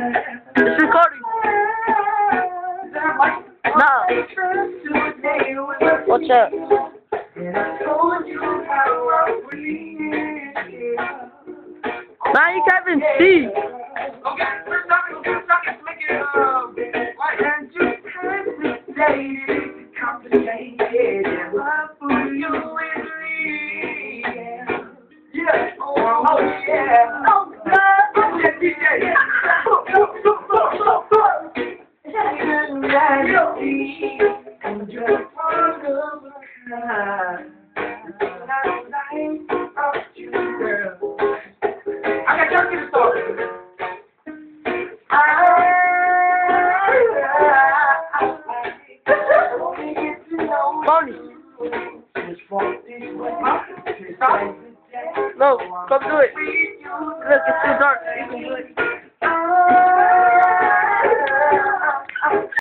It's recording. No. What's up? Now you can't even see. Okay, we're talking to make it, and just hesitate, complicated, love for you is real. Yeah, oh yeah, oh God, yeah, DJ. And you're part of a kind. Of you, girl. I got your kids talking. Tony. No, come do it.